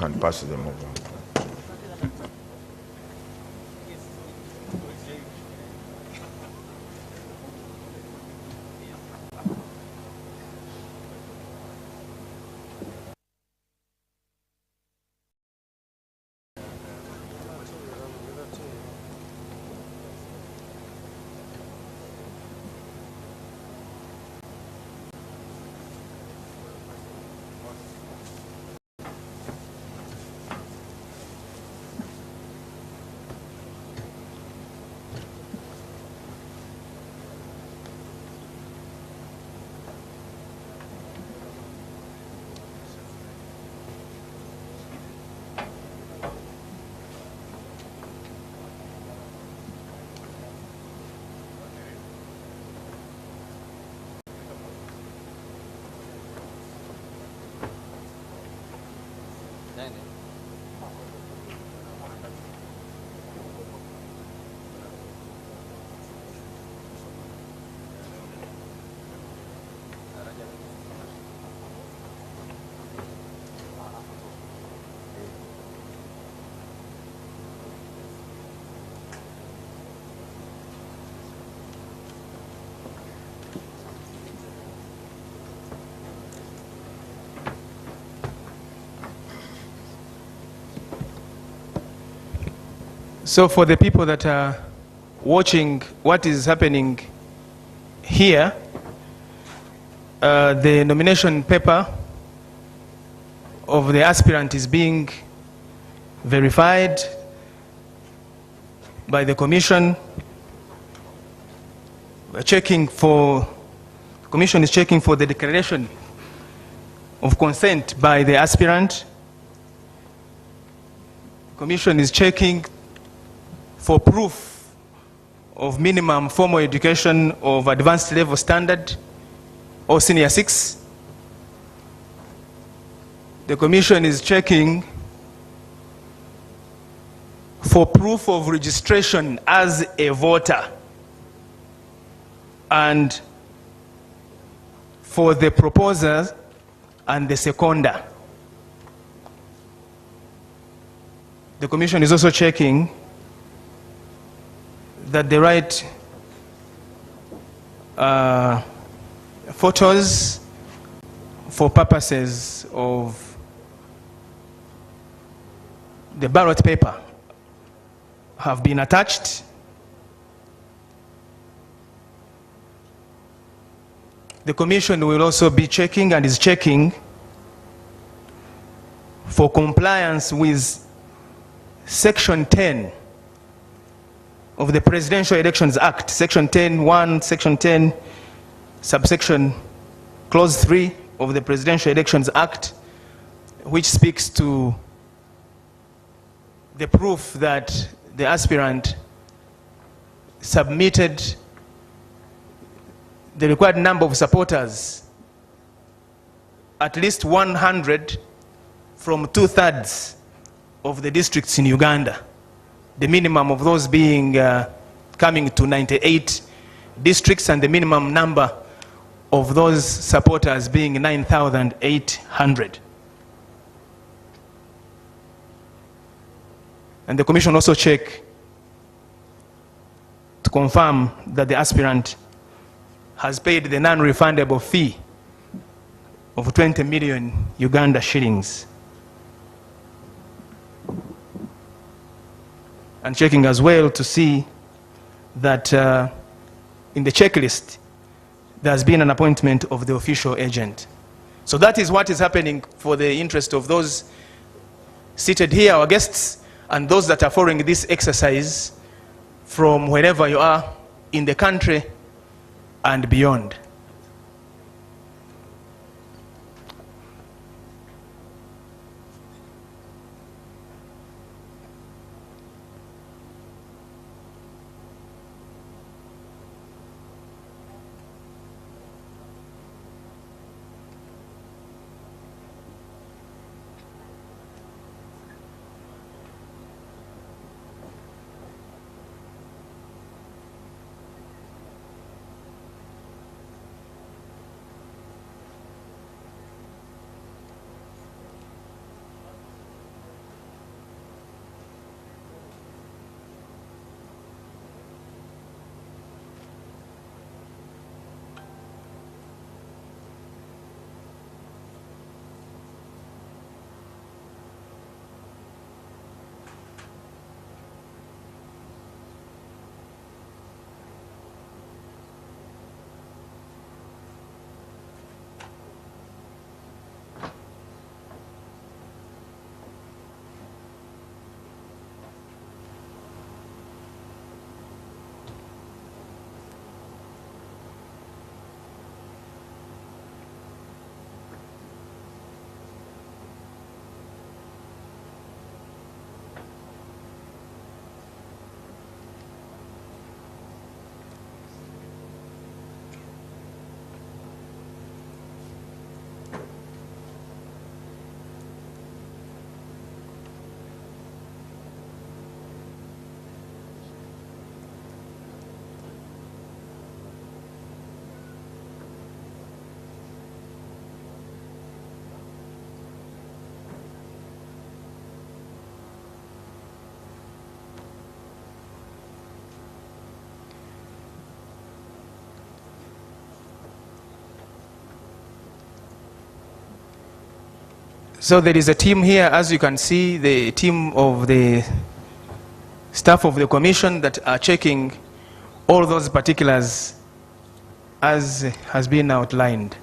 can pass them over. So for the people that are watching what is happening here, the nomination paper of the aspirant is being verified by the commission. The commission is checking for the declaration of consent by the aspirant. The commission is checking for proof of minimum formal education of advanced level standard or senior 6. The commission is checking for proof of registration as a voter and for the proposer and the seconder. The commission is also checking that the right photos for purposes of the ballot paper have been attached. The commission will also be checking and is checking for compliance with Section 10 of the Presidential Elections Act, Section 10(1), Section 10, subsection Clause 3 of the Presidential Elections Act, which speaks to the proof that the aspirant submitted the required number of supporters, at least 100 from 2/3 of the districts in Uganda. The minimum of those being coming to 98 districts, and the minimum number of those supporters being 9,800. And the commission also check to confirm that the aspirant has paid the non-refundable fee of 20 million Uganda shillings. And checking as well to see that in the checklist there has been an appointment of the official agent. So that is what is happening for the interest of those seated here, our guests, and those that are following this exercise from wherever you are in the country and beyond. So there is a team here, as you can see, the team of the staff of the commission that are checking all those particulars as has been outlined.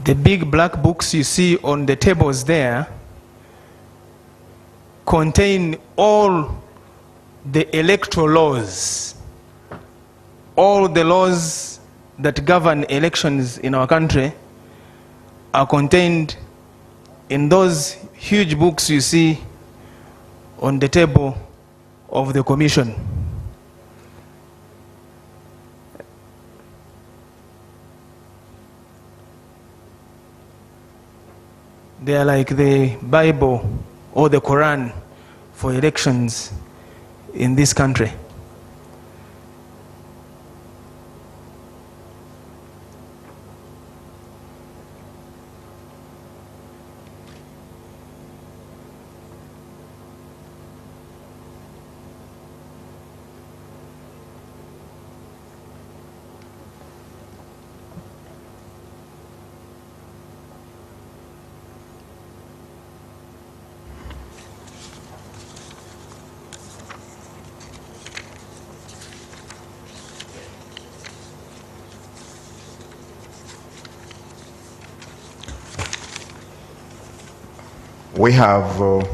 The big black books you see on the tables there contain all the electoral laws, all the laws that govern elections in our country are contained in those huge books you see on the table of the commission. They are like the Bible or the Quran for elections in this country. We have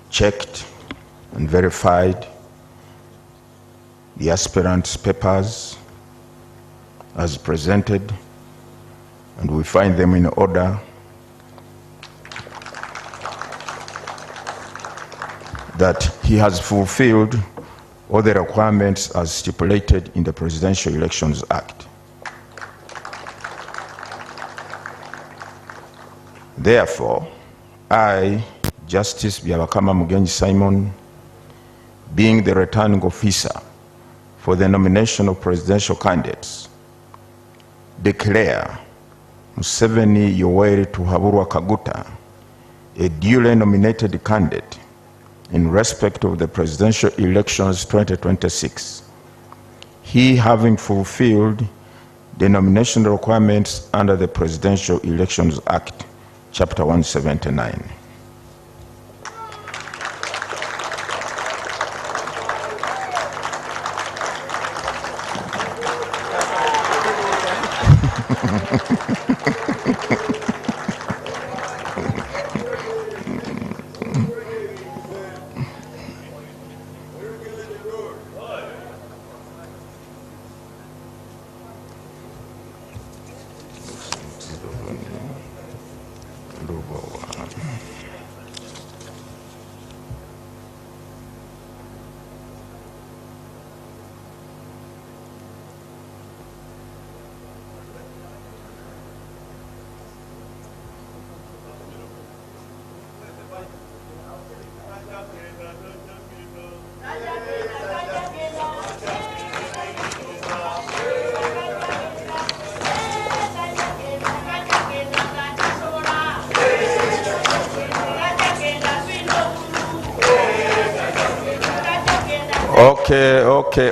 checked and verified the aspirants' papers as presented, and we find them in order. That he has fulfilled all the requirements as stipulated in the Presidential Elections Act. Therefore, I, Justice Byabakama Mugenyi Simon, being the returning officer for the nomination of presidential candidates, declare Museveni Yoweri Tuhaburwa Kaguta a duly nominated candidate in respect of the presidential elections 2026, he having fulfilled the nomination requirements under the Presidential Elections Act, Chapter 179.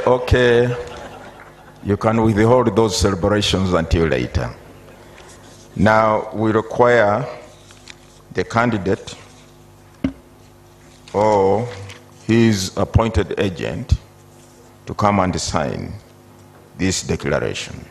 Okay. You can withhold those celebrations until later. Now we require the candidate or his appointed agent to come and sign this declaration.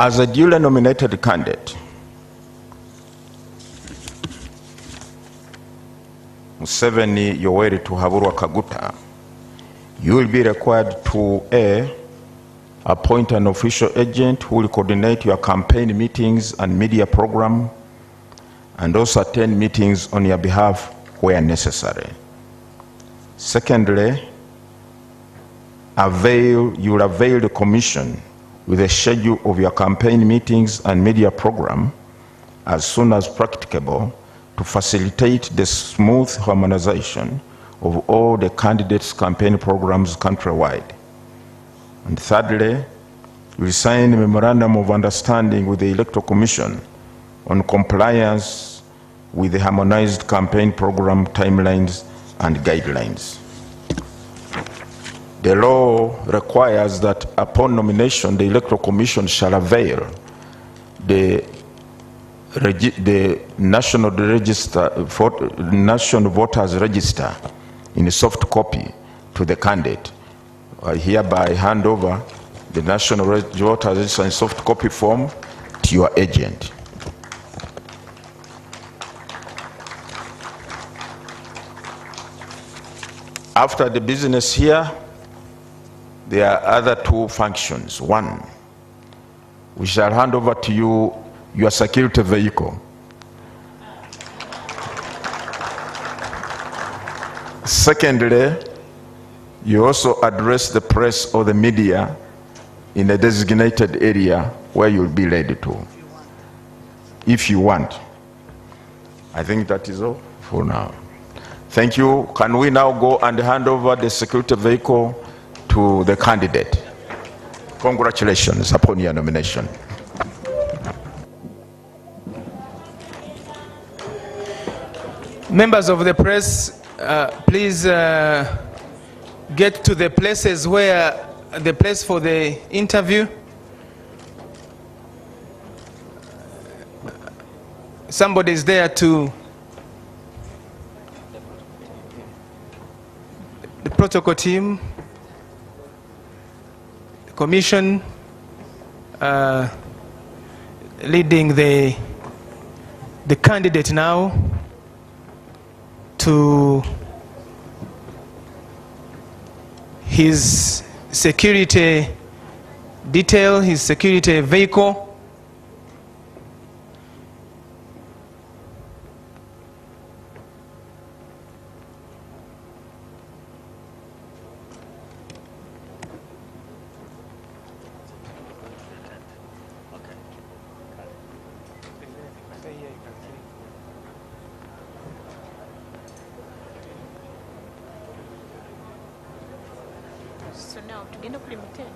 As a duly nominated candidate, Museveni Yoweri Tuhaburwa Kaguta, you will be required to A, appoint an official agent who will coordinate your campaign meetings and media program, and also attend meetings on your behalf where necessary. Secondly, you will avail the commission with a schedule of your campaign meetings and media program as soon as practicable to facilitate the smooth harmonization of all the candidates' campaign programs countrywide. And thirdly, you will sign a memorandum of understanding with the Electoral Commission on compliance with the harmonized campaign program timelines and guidelines. The law requires that upon nomination, the Electoral Commission shall avail the National Voters Register in a soft copy to the candidate. I hereby hand over the National Voters Register in soft copy form to your agent. After the business here, there are other two functions. One, we shall hand over to you your security vehicle. Secondly, you also address the press or the media in a designated area where you'll be ready to. If you want. I think that is all for now. Thank you. Can we now go and hand over the security vehicle to the candidate? Congratulations upon your nomination. Members of the press, please get to the places where the place for the interview. somebody is there to the protocol team, the commission leading the candidate now to his security detail, his security vehicle. So now tugenda kuli mu tent.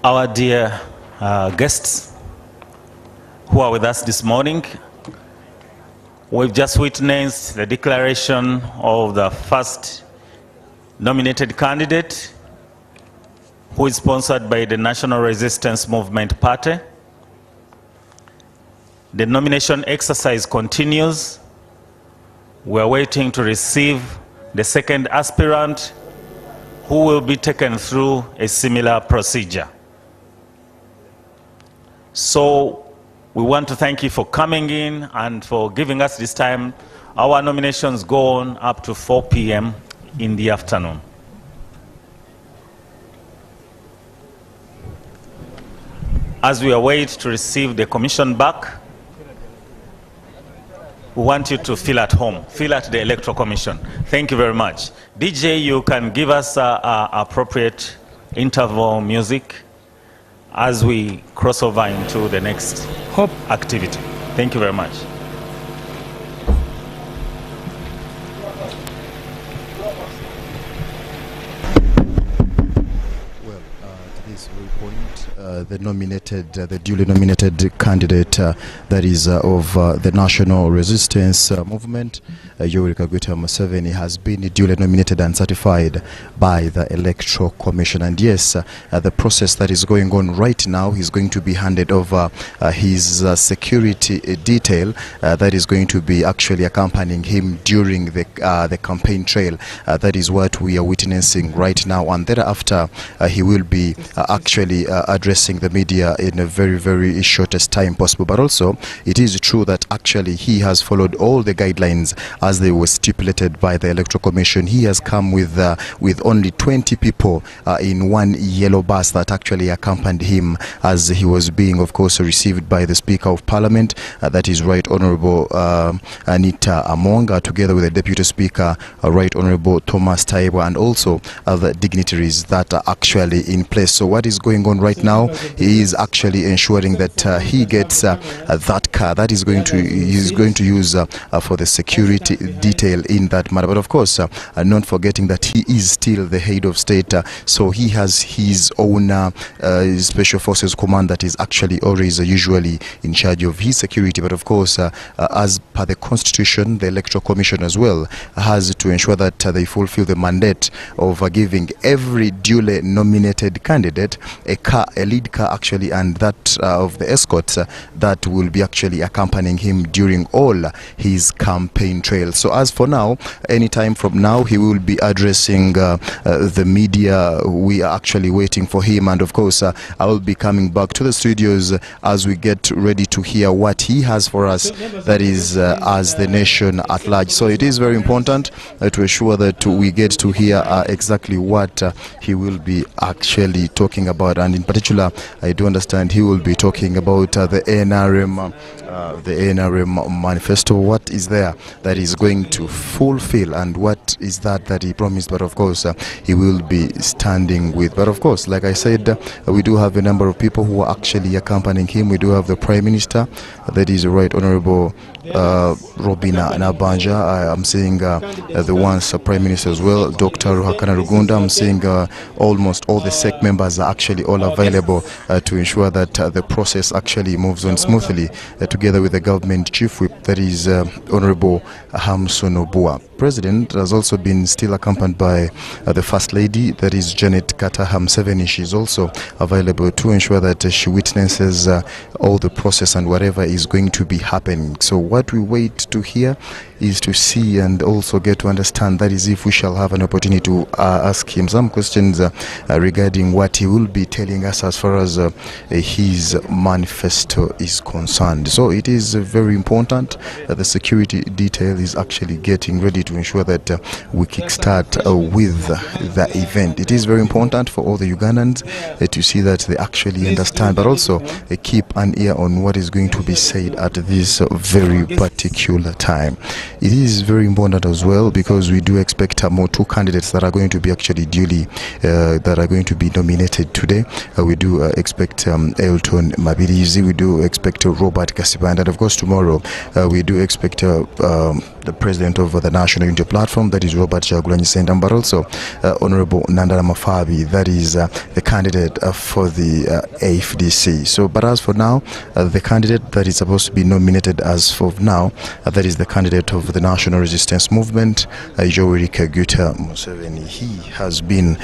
Our dear guests who are with us this morning, we've just witnessed the declaration of the first nominated candidate, who is sponsored by the National Resistance Movement Party. The nomination exercise continues. We're waiting to receive the second aspirant, who will be taken through a similar procedure. So we want to thank you for coming in and for giving us this time. Our nominations go on up to 4 p.m. in the afternoon. As we await to receive the commission back, we want you to feel at home, feel at the Electoral Commission. Thank you very much. DJ, you can give us appropriate interval music as we cross over into the next activity. Thank you very much. Well, at this very point, the duly nominated candidate that is of the National Resistance Movement, Yoweri Kaguta Museveni, has been duly nominated and certified by the Electoral Commission. And yes, the process that is going on right now, he's going to be handed over his security detail that is going to be actually accompanying him during the campaign trail. That is what we are witnessing right now, and thereafter he will be actually addressing the media in a very, very shortest time possible. But also, it is true that actually he has followed all the guidelines as they were stipulated by the Electoral Commission. He has come with only 20 people in one yellow bus that actually accompanied him as he was being, of course, received by the Speaker of Parliament, that is Right Honourable Anita Amonga, together with the Deputy Speaker, Right Honourable Thomas Taiwa, and also other dignitaries that are actually in place. So what is going on right now, he is actually ensuring that he gets that car that he's going to use for the security detail in that matter. But of course, not forgetting that he is still the head of state, so he has his own Special Forces Command that is actually always usually in charge of his security. But of course, as per the Constitution, the Electoral Commission as well has to ensure that they fulfill the mandate of giving every duly nominated candidate a car, a lead car actually, and that of the escorts that will be actually accompanying him during all his campaign trail. So as for now, anytime from now, he will be addressing the media. We are actually waiting for him, and of course I will be coming back to the studios as we get ready to hear what he has for us, that is as the nation at large. So it is very important to ensure that we get to hear exactly what he will be actually talking about, and in particular particular, I do understand he will be talking about the NRM manifesto. What is there that is going to fulfill, and what is that he promised? But of course, he will be standing with. But of course, like I said, we do have a number of people who are actually accompanying him. We do have the Prime Minister, that is Right Honorable Robina Nabanja. I'm seeing the once Prime Minister as well, Dr. Ruhakana Rugunda. I'm seeing almost all the SEC members are actually all available to ensure that the process actually moves on smoothly, together with the government chief whip, that is Honorable Hamson Obua. President has also been still accompanied by the First Lady, that is Janet Kata MUSEVENI. She's also available to ensure that she witnesses all the process and whatever is going to be happening. So what we wait to hear is to see and also get to understand, that is if we shall have an opportunity to ask him some questions regarding what he will be telling us as far as his manifesto is concerned. So it is very important that the security detail is actually getting ready to ensure that we kickstart with the event. It is very important for all the Ugandans to see that they actually understand, but also keep an ear on what is going to be said at this very particular time. It is very important as well, because we do expect more two candidates that are going to be actually duly that are going to be nominated today. We do expect Elton Mabirizi, we do expect Robert Kasibanda, and of course tomorrow we do expect the president of the National Unity Platform, that is Robert Chagulanyi Sentamu, but also Honorable Nandala Mafabi, that is the candidate for the AFDC. So, but as for now, the candidate that is supposed to be nominated as of now, that is the candidate of the National Resistance Movement, Yoweri Kaguta Museveni. He has been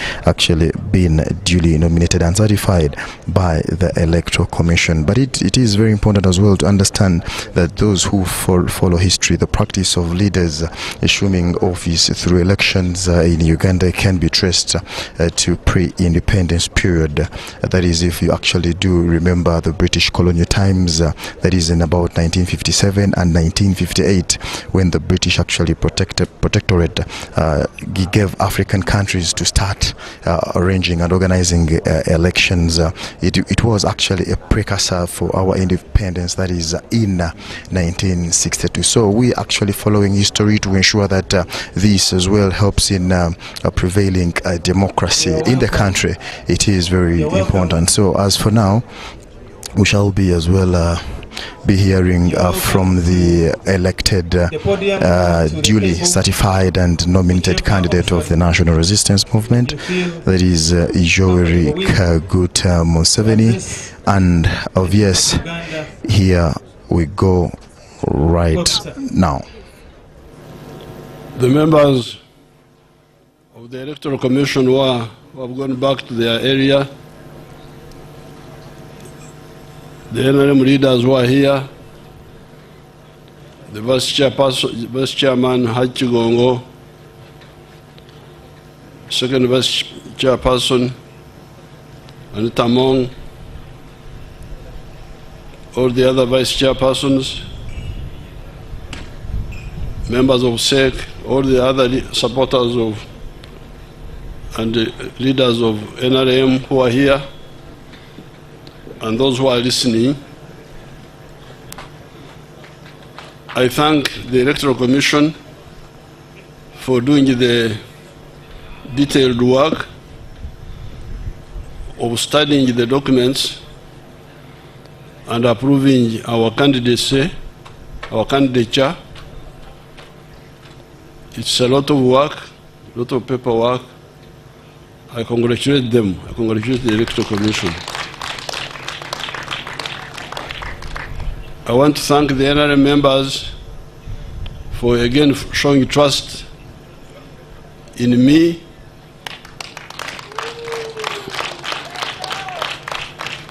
duly nominated and certified by the Electoral Commission. But it is very important as well to understand that those who follow history, the practice of leaders assuming office through elections in Uganda can be traced to pre-independence period. That is, if you actually do remember the British colonial times, that is in about 1957 and 1958, when the British actually protectorate gave African countries to start arranging and organizing elections. It was actually a precursor for our independence, that is in 1962. So we actually following history to ensure that this as well helps in prevailing democracy in the country. It is very important. So as for now, we shall be as well be hearing from the elected, duly certified and nominated candidate of the National Resistance Movement, that is Yoweri Kaguta Museveni. And obvious, here we go right now. The members of the Electoral Commission who have gone back to their area, the NRM leaders who are here, the Vice Chairman Haji Gongo, Second Vice Chairperson Anita Mong, all the other Vice Chairpersons, members of SEC, all the other supporters of and the leaders of NRM who are here, and those who are listening. I thank the Electoral Commission for doing the detailed work of studying the documents and approving our candidacy, our candidature. It's a lot of work, a lot of paperwork. I congratulate them. I congratulate the Electoral Commission. I want to thank the NRM members for again showing trust in me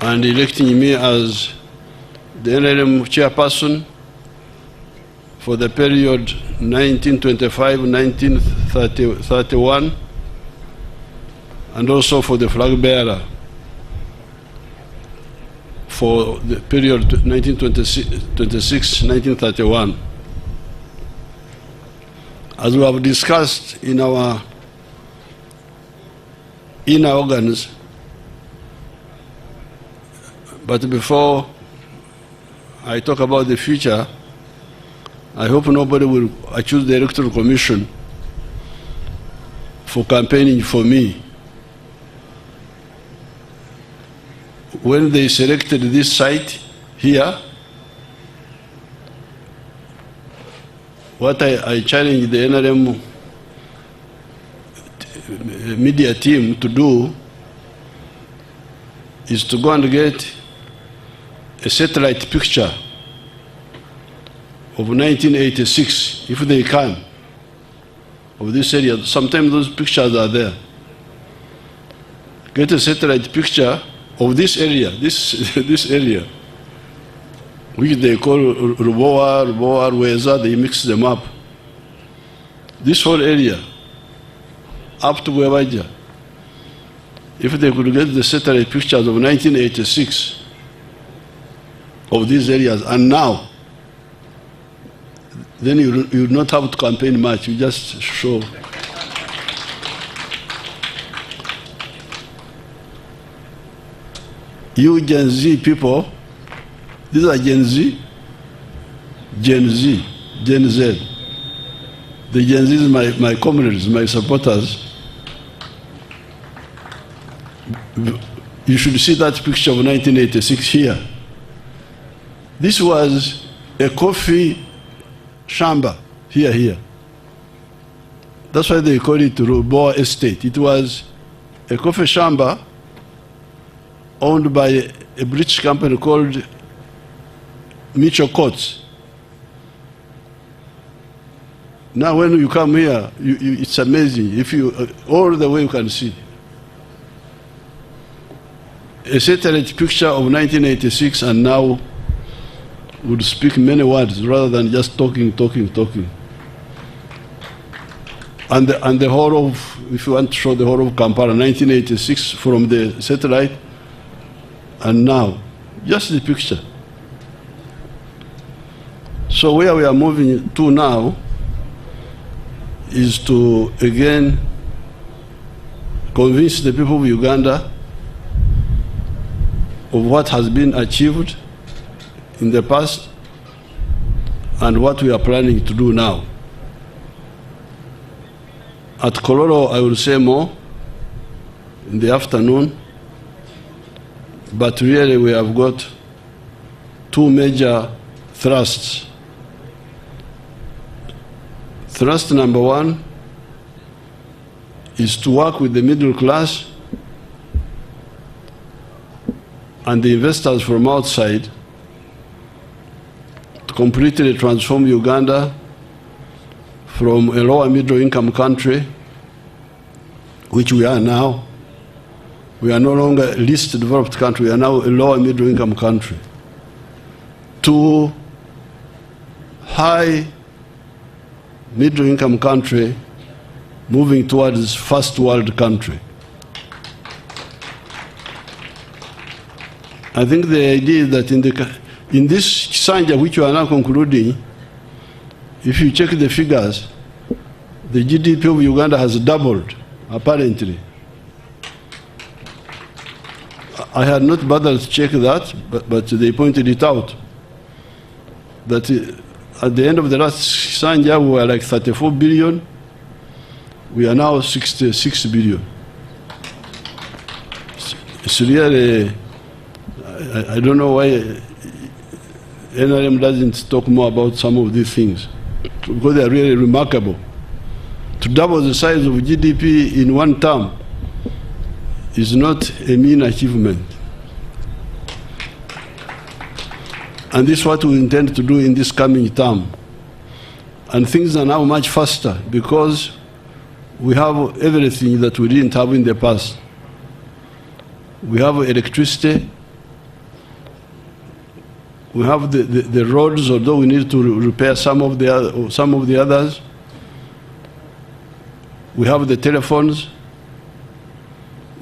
and electing me as the NRM chairperson for the period 1925-1931, and also for the flag bearer for the period 1926-1931. As we have discussed in our inner organs, But before I talk about the future, I hope nobody will accuse the Electoral Commission for campaigning for me. When they selected this site here, what I challenged the NRM media team to do is to go and get a satellite picture of 1986, if they can, of this area. Sometimes those pictures are there. Get a satellite picture of this area, this area, which they call Ruboa, Weza, they mix them up. This whole area, up to Wewaja. If they could get the satellite pictures of 1986 of these areas and now, then you would not have to campaign much, you just show. You Gen Z people, these are Gen Z, Gen Z, Gen Z. The Gen Z is my comrades, my supporters. You should see that picture of 1986 here. This was a coffee shamba here. That's why they call it Ruboa Estate. It was a coffee shamba owned by a British company called Mitchell Courts. Now when you come here, it's amazing. If you, all the way you can see. A satellite picture of 1986 and now would speak many words rather than just talking. And the whole of, if you want to show the whole of Kampala, 1986 from the satellite, and now, just the picture. So where we are moving to now is to, again, convince the people of Uganda of what has been achieved in the past and what we are planning to do now. At Kololo, I will say more in the afternoon, but really we have got two major thrusts. Thrust number one is to work with the middle class and the investors from outside to completely transform Uganda from a lower middle income country, which we are now. We are no longer a least developed country, we are now a lower middle income country, to high middle income country moving towards first world country. I think the idea is that in this Sanja, which we are now concluding, if you check the figures, the GDP of Uganda has doubled, apparently. I had not bothered to check that, but they pointed it out. That at the end of the last Sanja, we were like 34 billion. We are now 66 billion. It's really, I don't know why NRM doesn't talk more about some of these things, because they are really remarkable. To double the size of GDP in one term is not a mean achievement. And this is what we intend to do in this coming term. And things are now much faster because we have everything that we didn't have in the past. We have electricity. We have the roads, although we need to repair some of the others. We have the telephones.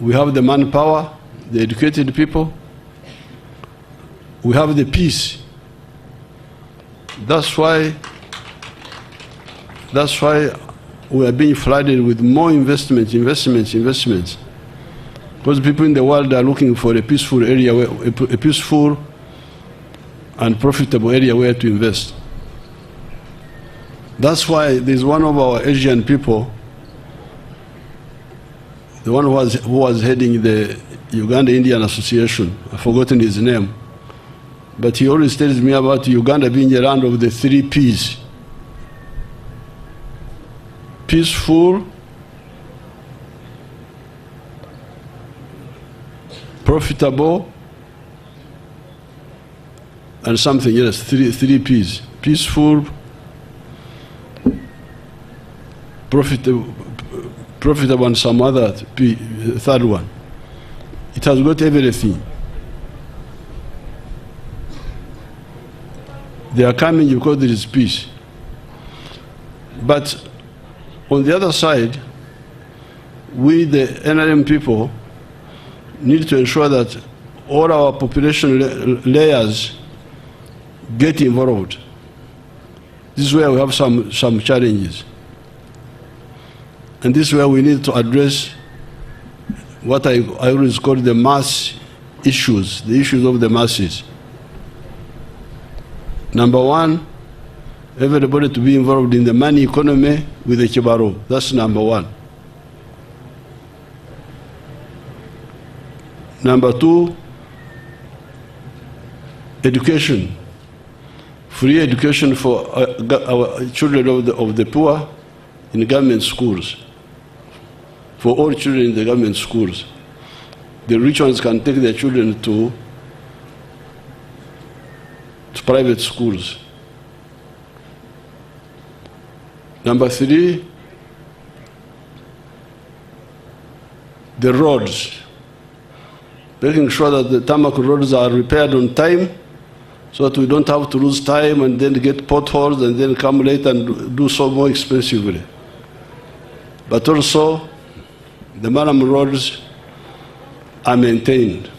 We have the manpower, the educated people. We have the peace. That's why we are being flooded with more investments. Because people in the world are looking for a peaceful area, a peaceful and profitable area where to invest. That's why there's one of our Asian people, the one who was heading the Uganda-Indian Association, I've forgotten his name, but he always tells me about Uganda being a land of the 3 Ps. Peaceful, profitable, and something else, three Ps. Peaceful, profitable, and some other third one. It has got everything. They are coming because there is peace. But on the other side, we, the NRM people, need to ensure that all our population layers get involved. This is where we have some challenges. And this is where we need to address what I always call the mass issues, the issues of the masses. Number one, everybody to be involved in the money economy with the Kibaro. That's number one. Number two, education. Free education for our children of the poor in government schools. For all children in the government schools. The rich ones can take their children to private schools. Number three, the roads. Making sure that the tarmac roads are repaired on time so that we don't have to lose time and then get potholes and then come late and do so more expensively. But also, the Maram roads are maintained.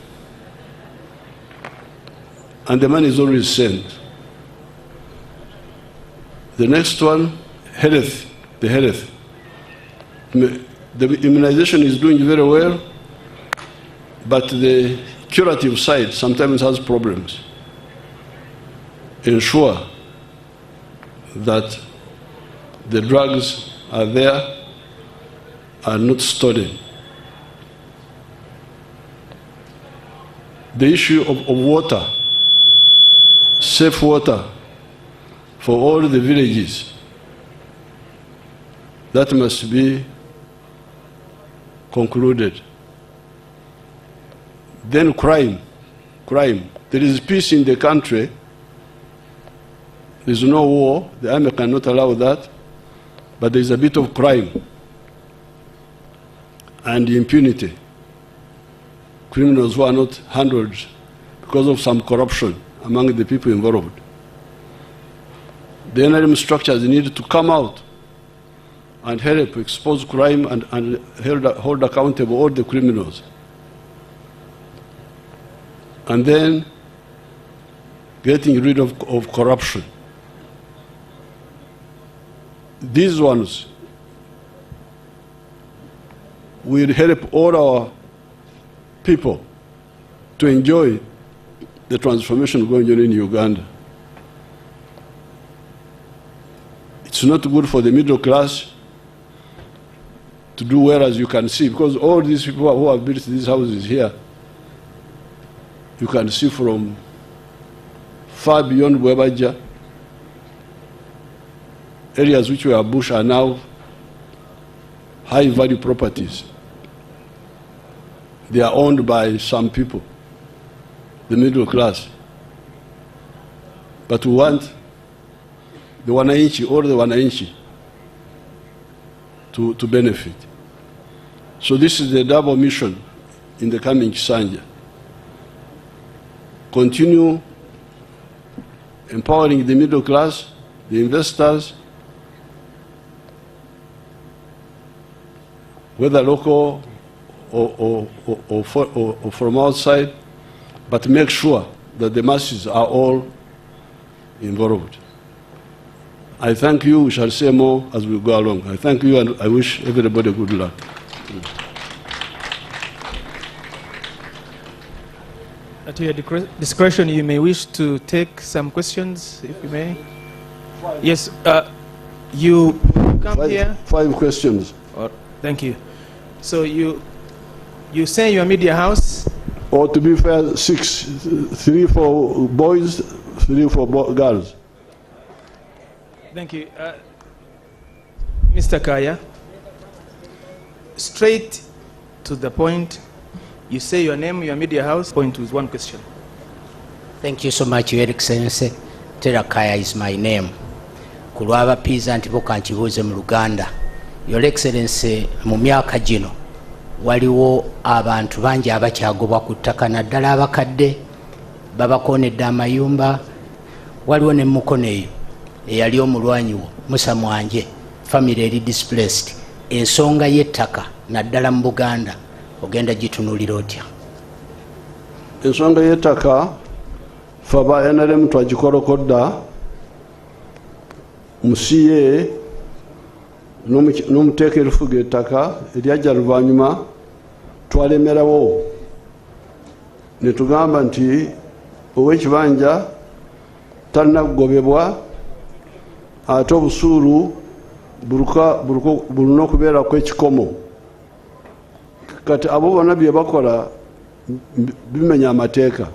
And the money is always sent. The next one, health, the health. The immunization is doing very well, but the curative side sometimes has problems. Ensure that the drugs are there, are not stolen. The issue of water, safe water for all the villages, that must be concluded. Then crime. There is peace in the country. There is no war. The army cannot allow that. But there is a bit of crime and impunity. Criminals who are not handled because of some corruption among the people involved. The NRM structures need to come out and help expose crime and hold accountable all the criminals. And then getting rid of corruption. These ones will help all our people to enjoy the transformation going on in Uganda. It's not good for the middle class to do well, as you can see, because all these people who have built these houses here, you can see from far beyond Bwebaja, areas which were bush are now high-value properties. They are owned by some people, the middle class. But we want the Wananchi, all the Wananchi, to benefit. So this is the double mission in the coming Kisanja. Continue empowering the middle class, the investors, whether local or from outside, but make sure that the masses are all involved. I thank you. We shall say more as we go along. I thank you, and I wish everybody good luck. At your discretion, you may wish to take some questions, if you may. Yes, you come here. 5 questions. Thank you. So you say your media house? Or to be fair, 6. 3 for boys, 3 for girls. Thank you. Mr. Kaya, straight to the point. You say your name, your media house, point with one question. Thank you so much, Your Excellency. Tera Kaya is my name. Kulwaba pizza antipoka nchibuze mu Luganda. Your Excellency, mu myaka gino waliwo abantu bangi abakyagobwa ku ttaka naddala abakadde babakoonedde amayumba. Waliwo ne Mukono eyo eyali omulwanyi wo Musa Mwanje, family eri displaced. Ensonga y'ettaka naddala mu Buganda ogenda gitunulira otya? Ensonga y'ettaka faba NRM twagikolokodda musiye n'omuteeka erufuga ettaka eryajja luvannyuma twalemerawo ne tugamba nti ow'ekibanja talina kugobebwa ate obusuulu bulina okubeerako ekikomo. Kati abo bonna bye bakola bimenya amateeka.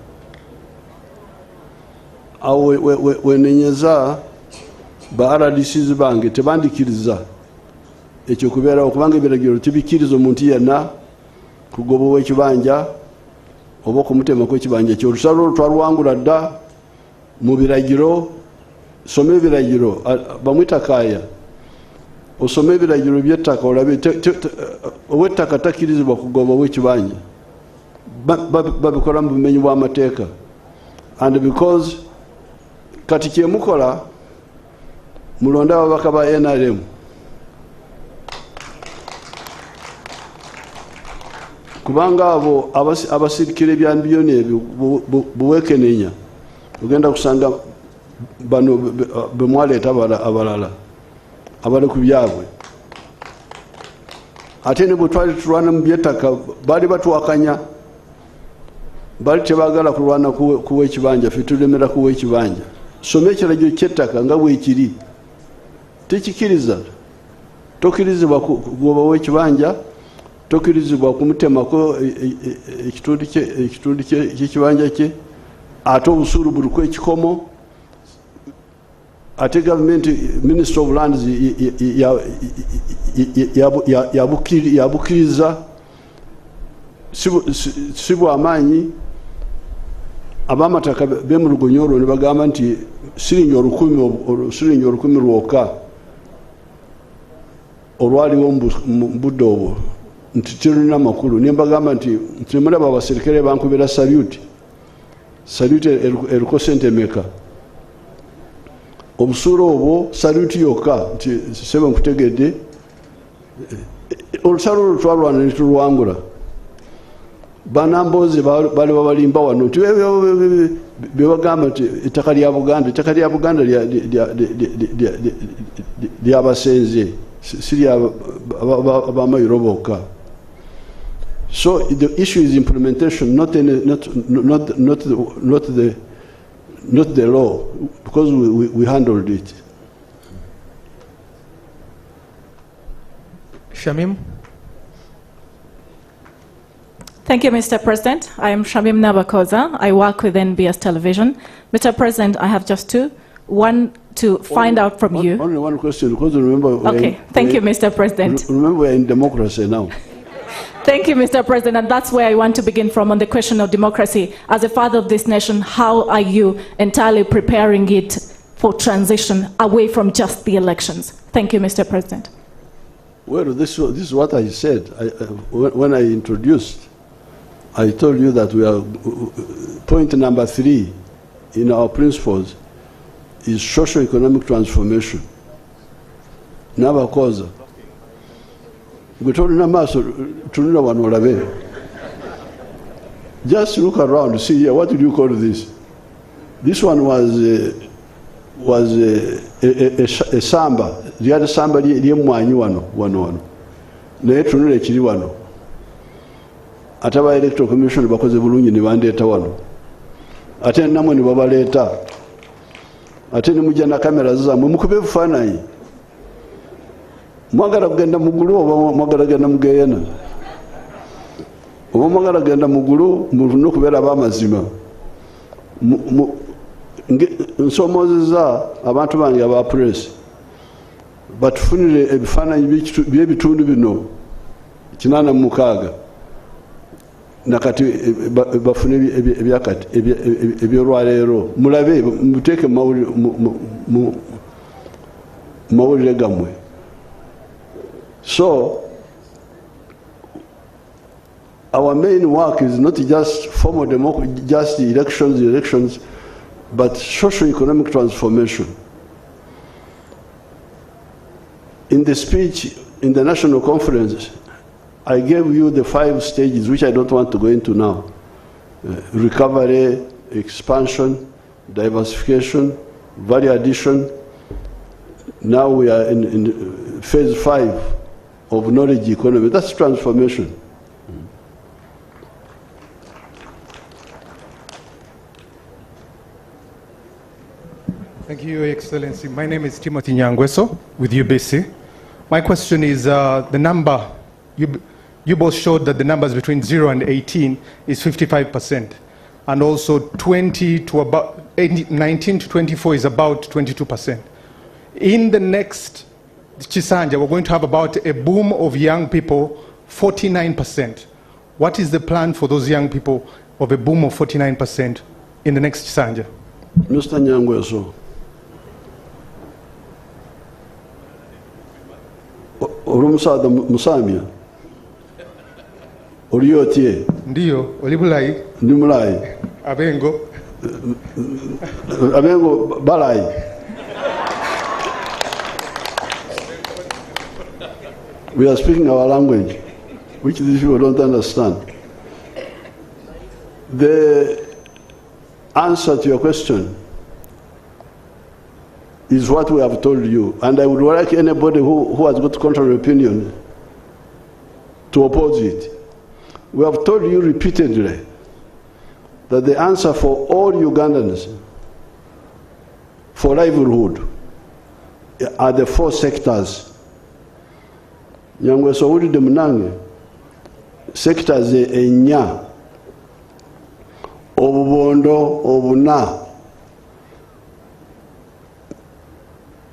Awo wenenyeza ba RDCs bange tebandikiriza ekyo kubeera okubanga ebiragiro tibikiriza omuntu yenna kugoba ow'ekibanja oba okumutemako ekibanja ekyo. Olusalo olwo twaluwangula dda mu biragiro. Soma ebiragiro, bamwita Kaya, osome ebiragiro by'ettaka olabe ow'ettaka takkirizibwa kugoba ow'ekibanja. Babikola mu bumenyi bw'amateeka. And because kati kyemukola mulonde ababaka ba NRM kubanga abo abasirikire ebyambiyoni ebyo buwekenenya ogenda kusanga bano bemwaleeta abalala abali ku byabwe. Ate ne bwe twali tulwana mu by'ettaka baali batuwakanya, baali tebaagala kulwana kuwa ekibanja, ffe tulemera kuwa ekibanja. Soma ekiragiro ky'ettaka nga bwekiri, tekikiriza. Tokkirizibwa kugoba w'ekibanja, tokkirizibwa kumutemako ekitundu ky'ekibanja kye, ate obusuulu buliko ekikomo. Ate gavumenti, Minister of Lands yabukiriza si bw'amaanyi. Ab'amataka b'emulugonyo olwo ne bagamba nti siringi 10,000 lwokka olwaliwo mu budde obwo nti tirulina makulu. Ne mbagamba nti temulaba abaserikale bankubira salute eriko sente meka. Obusuulu obwo salute yokka nti sebe nkutegedde. Olusalo olwo twalwana ne tulwangula. Banamboze bali babalimba wano nti bebagamba nti ettaka lya Buganda lyabasenze si ly'abamayiro bokka. So the issue is implementation, not the law, because we handled it. Shamim. Thank you, Mr. President. I am Shamim Nabakoza. I work with NBS Television. Mr. President, I have just two. One, to find out from you. Only one question, because remember... Okay, thank you, Mr. President. Remember, we're in democracy now. Thank you, Mr. President, and that's where I want to begin from, on the question of democracy. As a father of this nation, how are you entirely preparing it for transition away from just the elections? Thank you, Mr. President. Well, this is what I said. When I introduced, I told you that we are, point number 3 in our principles is socio-economic transformation. Nabakoza. Just look around, see here, what did you call this? This one was a samba. The other samba ly'emwanyi wano. Naye tunula ekiri wano. Ate aba electoral commission bakoze bulungi ne bandeeta wano. ate namwe ne babaleeta ate ne mujja na kamera zammwe mukube ebifaananyi mwagala kugenda mugulu oba mwagala kugenda mugeyena oba mwagala kugenda mugulu mulina okubeera ab'amazima nsomoozezza abantu bange aba press batufunire ebifaananyi by'ebitundu bino 86 nakati bafune ebyolwaleero mulabe muteeke mawulire gammwe. So our main work is not just formal democracy, just elections, but socio-economic transformation. In the speech in the national conference, I gave you the 5 stages, which I don't want to go into now. Recovery, expansion, diversification, value addition. Now we are in phase 5 of knowledge economy. That's transformation. Thank you, Your Excellency. My name is Timothy Nyangweso with UBC. My question is the number, you both showed that the numbers between 0 and 18 is 55%. And also 19 to 24 is about 22%. In the next Chisanja, we're going to have about a boom of young people, 49%. What is the plan for those young people of a boom of 49% in the next Chisanja? Mr. Nyangweso. Olumusada musamya oliyotie ndiyo olibulai ndi mulai abengo balai. We are speaking our language, which these people don't understand. The answer to your question is what we have told you, and I would like anybody who has got contrary opinion to oppose it. We have told you repeatedly that the answer for all Ugandans for livelihood are the 4 sectors. Nyangweso wulidde munange sectors ennya: obubondo, obuna.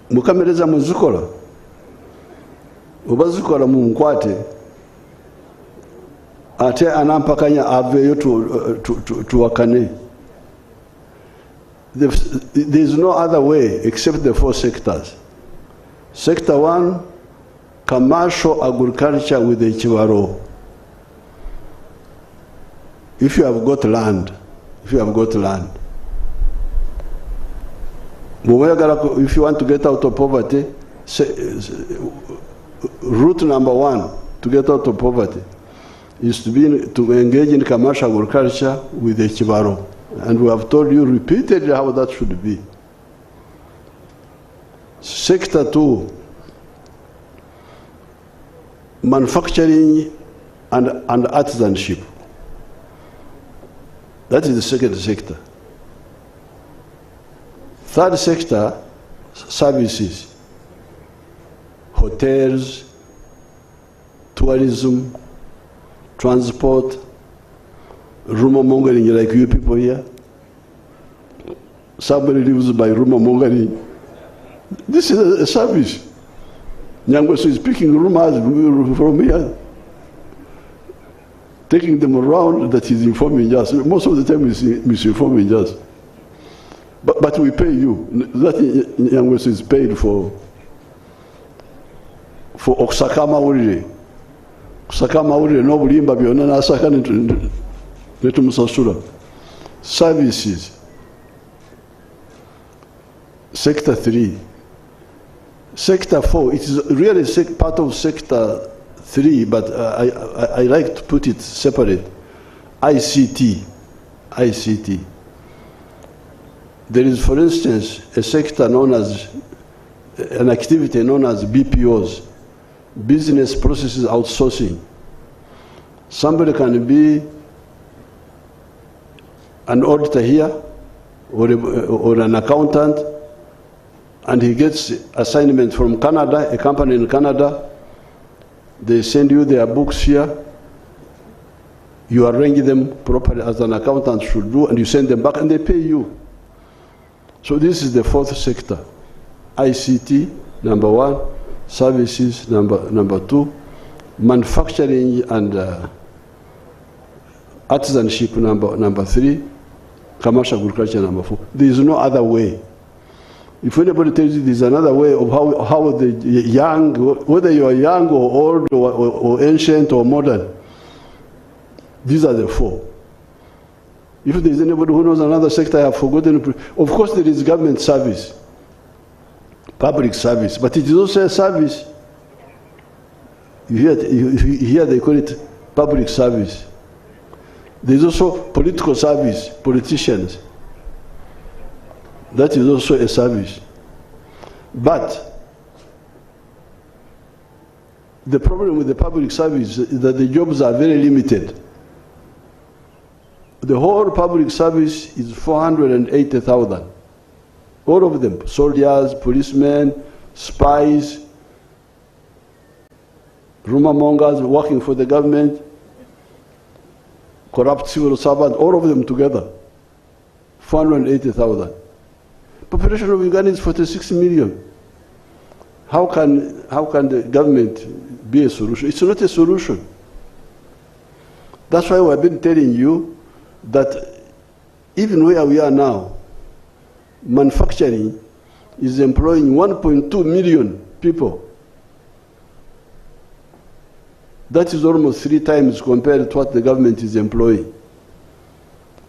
Mukamereza muzikola oba zikola munkwate ate anampakanya aveyo tuwakane. There is no other way except the 4 sectors. Sector 1, commercial agriculture with the Chivaro. If you have got land, if you want to get out of poverty, route number 1 to get out of poverty is to engage in commercial agriculture with the Chivaro. And we have told you repeatedly how that should be. Sector 2, manufacturing and artisanship. That is the second sector. Third sector, services, hotels, tourism, transport, rumor mongering like you people here. Somebody lives by rumor mongering. This is a service. Nyangweso is picking rumors from here, taking them around that he's informing us. Most of the time he's misinforming us. But we pay you. That Nyangweso is paid for okusakama ulire. Kusakama ulire no bulimba byonna nasaka netumusasula. Services. Sector 3. Sector 4, it is really part of Sector 3, but I like to put it separate. ICT. There is, for instance, a sector known as, an activity known as BPOs, business processes outsourcing. Somebody can be an auditor here, or an accountant, and he gets assignment from Canada, a company in Canada. They send you their books here. You arrange them properly as an accountant should do, and you send them back, and they pay you. So this is the fourth sector. ICT, number one. Services, number two. Manufacturing and artisanship, number three. Commercial agriculture, number four. There is no other way. If anybody tells you there's another way of how the young, whether you are young or old or ancient or modern, these are the four. If there's anybody who knows another sector, I have forgotten. Of course, there is government service, public service, but it is also a service. You hear they call it public service. There is also political service, politicians. That is also a service. But the problem with the public service is that the jobs are very limited. The whole public service is 480,000. All of them, soldiers, policemen, spies, rumor mongers working for the government, corrupt civil servants, all of them together, 480,000. Population of Uganda is 46 million. How can the government be a solution? It's not a solution. That's why we've been telling you that even where we are now, manufacturing is employing 1.2 million people. That is almost 3 times compared to what the government is employing.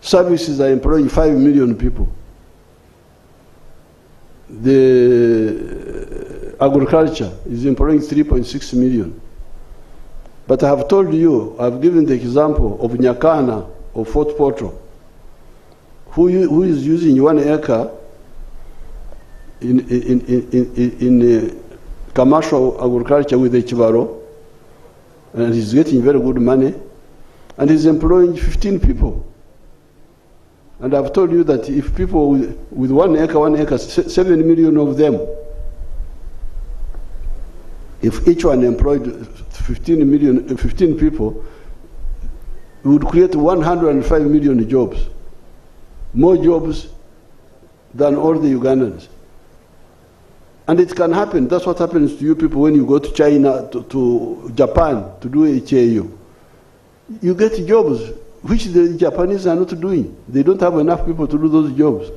Services are employing 5 million people. The agriculture is employing 3.6 million. But I have told you, I've given the example of Nyakana or Fort Portal, who is using 1 acre in commercial agriculture with the Chivaro, and he's getting very good money, and he's employing 15 people. And I've told you that if people with 1 acre, 7 million of them, if each one employed 15 people, we would create 105 million jobs. More jobs than all the Ugandans. And it can happen. That's what happens to you people when you go to China, to Japan, to do HAU. You get jobs which the Japanese are not doing. They don't have enough people to do those jobs.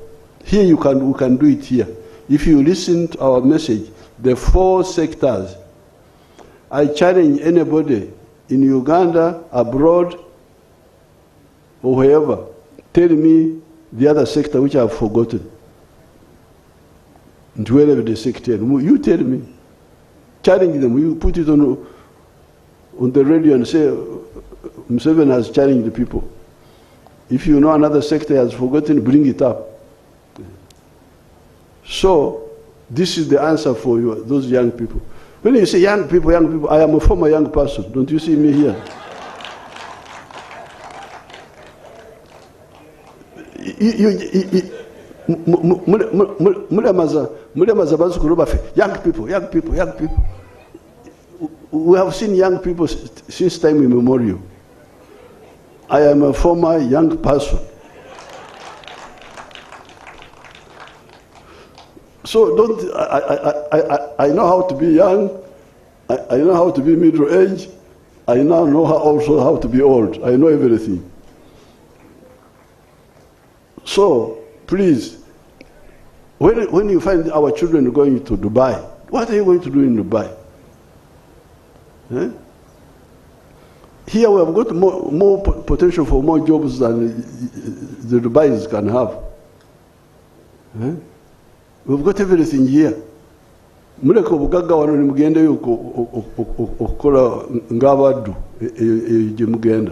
Here we can do it here. If you listen to our message, the 4 sectors, I challenge anybody in Uganda, abroad, or wherever, tell me the other sector which I have forgotten. And wherever the sector, you tell me. Challenge them. You put it on the radio and say, Museveni has challenged the people. If you know another sector has forgotten, bring it up. So, this is the answer for you, those young people. When you say young people, I am a former young person. Don't you see me here? Young people. We have seen young people since time immemorial. I am a former young person. So I know how to be young. I know how to be middle age. I now know also how to be old. I know everything. So please, when you find our children going to Dubai, what are you going to do in Dubai? Eh? Here we have got more potential for more jobs than the Dubais can have. Eh? We've got everything here. Muleka obugagga wano ne mugendeyo okukola ng'abaddu gye mugenda.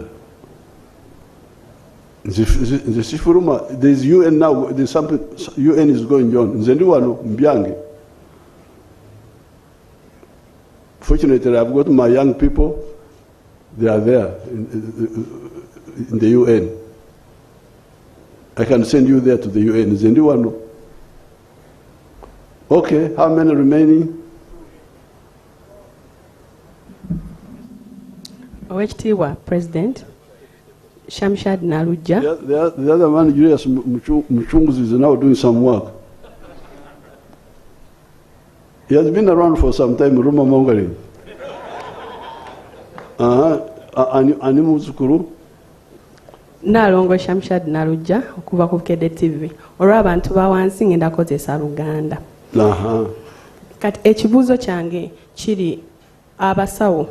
Nze sifuluma. There's UN now. There's something UN is going on. Nze ndi wano mbyange. Fortunately, I've got my young people. They are there in the UN. I can send you there to the UN. Is anyone? Okay, how many remaining? Owekitiibwa President, Shamshad Naluja. The other man, Julius Muchunguzi, is now doing some work. He has been around for some time, rumor mongering. Ani muzukuru? Nalongo Shamshad Naluja, okuva ku Bukedde TV. Olw'abantu bawansi ngenda kozesa Luganda. Kati ekibuuzo kyange kiri abasawo,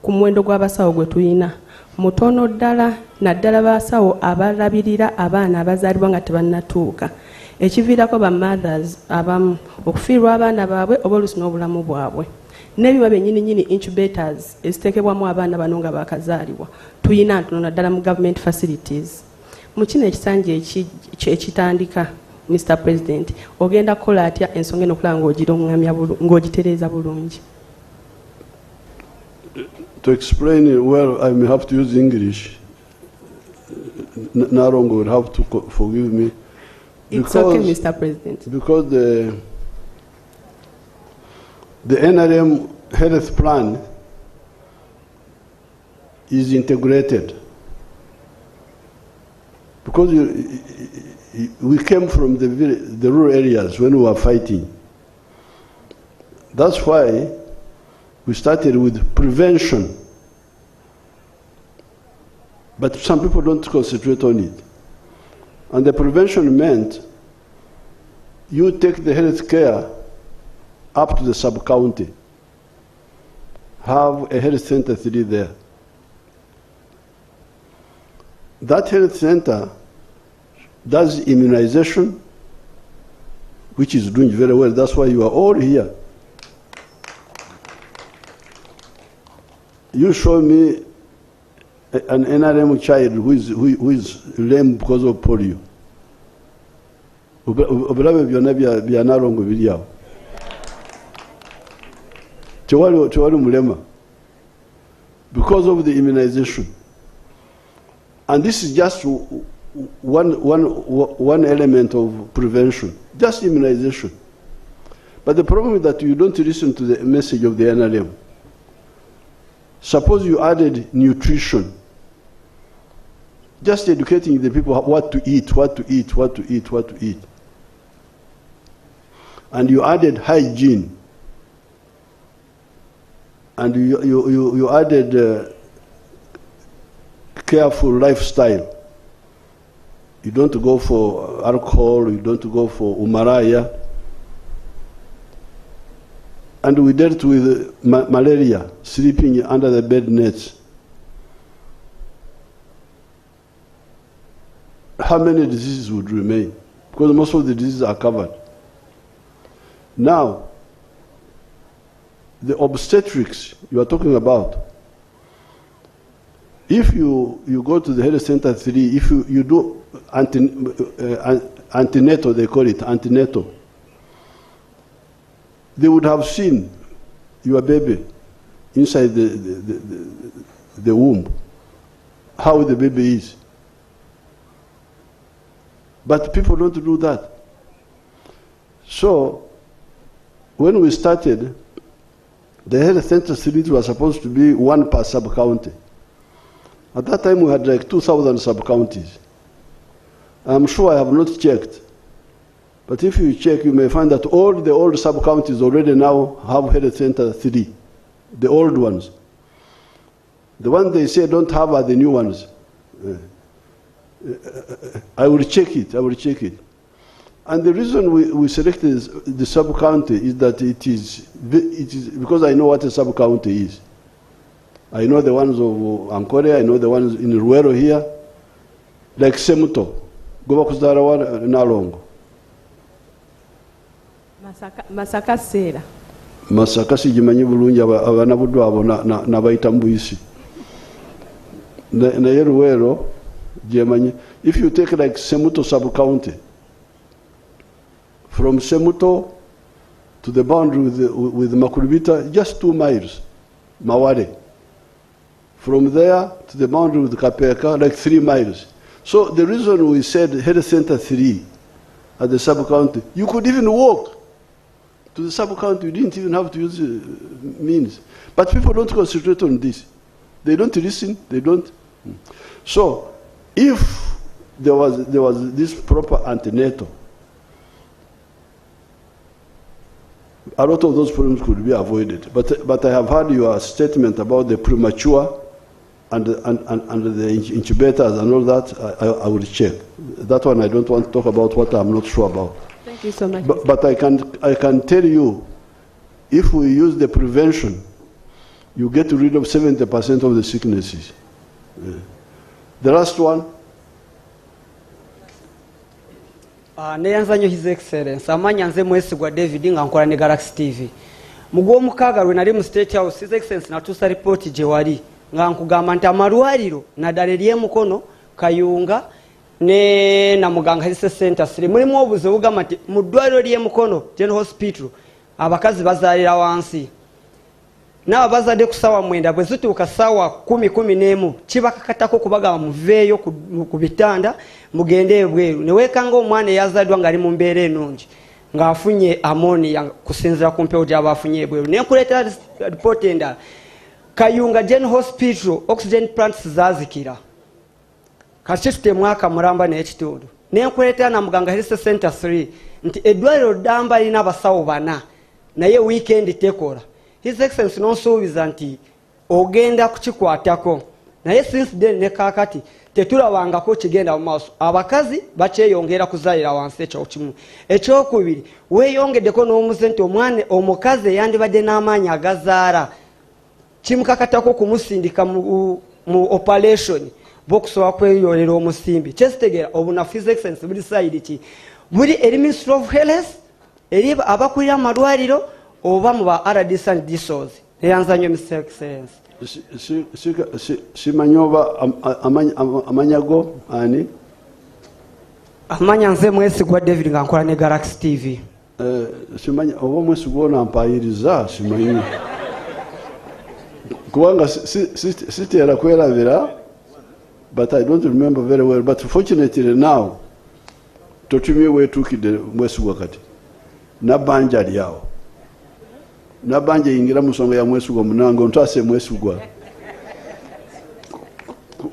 ku muwendo gw'abasawo gwe tulina mutono ddala, naddala basawo abalabirira abaana abazaalibwa nga tebannatuuka, ekiviirako ba mothers abamu okufiirwa abaana baabwe oba oluusi n'obulamu bwabwe, n'ebiba byennyini incubators eziteekebwamu abaana bano nga baakazaalibwa tuyina ntono naddala mu government facilities. Mu kino ekisanja ekitandika, Mr. President, ogenda kukola atya ensonga eno okulaba ng'ogitereeza bulungi? To explain where I may have to use English, Narongo will have to forgive me. It's okay, Mr. President. Because the NRM health plan is integrated. Because we came from the rural areas when we were fighting. That's why we started with prevention. But some people don't concentrate on it. And the prevention meant you take the health care up to the sub-county. Have a health center 3 there. That health center does immunization, which is doing very well. That's why you are all here. You show me an NRM child who is lame because of polio. Because of the immunization. And this is just one element of prevention, just immunization. But the problem is that you don't listen to the message of the NRM. Suppose you added nutrition, just educating the people what to eat, what to eat, what to eat, what to eat. And you added hygiene. And you added careful lifestyle. You don't go for alcohol, you don't go for umaraya. And we dealt with malaria, sleeping under the bed nets. How many diseases would remain? Because most of the diseases are covered. Now, the obstetrics you are talking about, if you go to the health center 3, if you do antenatal, they call it antenatal, they would have seen your baby inside the womb, how the baby is. But people don't do that. So, when we started, the health center cities were supposed to be 1 per sub-county. At that time, we had like 2,000 sub-counties. I'm sure I have not checked. But if you check, you may find that all the old sub-counties already now have health center 3, the old ones. The ones they say don't have are the new ones. I will check it, I will check it. And the reason we selected the sub-county is that it is because I know what a sub-county is. I know the ones of Ankole, I know the ones in Ruero here, like Semuto, Gobakuzarawa, Nalongo. Masaka Sera. Masaka sijimanyi bulungi abana buddu abo nabayita mbuyisi. Naye Ruero, jemanyi. If you take like Semuto sub-county, from Semuto to the boundary with Makurubita, just 2 miles, Maware. From there to the boundary with Kapeka, like 3 miles. So the reason we said health center 3 at the sub-county, you could even walk to the sub-county. You didn't even have to use means. But people don't concentrate on this. They don't listen. They don't. So if there was this proper antenatal, a lot of those problems could be avoided. But I have heard your statement about the premature and the incubators and all that. I will check. That one I don't want to talk about what I'm not sure about. Thank you so much. But I can tell you, if we use the prevention, you get rid of 70% of the sicknesses. The last one. Neyanza nnyo His Excellency amanya nze mwesigwa David nga nkola ne Galaxy TV mugw'omukaaga lwe nali mu State House. His Excellency natuusa ripooti gye wali nga nkugamba nti amalwaliro naddala ery'emukono Kayunga ne Namuganga Health Center 3 mulimu obuze bugamba nti mu ddwaliro ly'emukono General Hospital abakazi bazaalira wansi naaba bazadde ku ssaawa 9 bwe zituuka ssaawa 10-11 kibakakatako kubagamba muveeyo ku bitanda mugende ebweru ne weekanga omwana eyazaddwa ng'ali mu mbeera ennungi ng'afunye ammonia kusinziira ku mpewo gy'aba afunye ebweru. Ne nkuleetera ripooti endala Kayunga General Hospital oxygen plants zaazikira kati tutemwaka mulamba n'ekitundu. Ne nkuleetera Namuganga Health Center 3 nti eddwaliro ddamba lirina abasawo 4 naye weekend tekola. His Excellency n'onsuubiza nti ogenda kukikwatako naye since then ne kaakati tetulabangako kigenda mu maaso. Abakazi bakyeyongera kuzaalira wansi, ekyo kimu. Ekyokubiri weeyongeddeko n'omuze nti omwana omukazi eyandibadde n'amaanyi agazaala kimukakatako kumusindika mu operation b'okusobola kweyolera omusimbi. Kyesitegeera obunafu His Excellency buli side ki buli eri Ministry of Health eri abakulira amalwaliro oba mu ba RDC and DSOs. Neyanza nnyo Mr. Excellency. Simanyi oba amanyago ani? Amanya nze mwesigwa David nga nkola ne Galaxy TV. Simanyi oba mwesigwa ono ampayiriza simanyi. Kubanga siteera kwerabira, but I don't remember very well. But fortunately now, totumye weetuukidde mwesigwa kati. Nabanja lyawo. Nabanja yingira mu nsonga ya mwesigwa munange ontaase mwesigwa.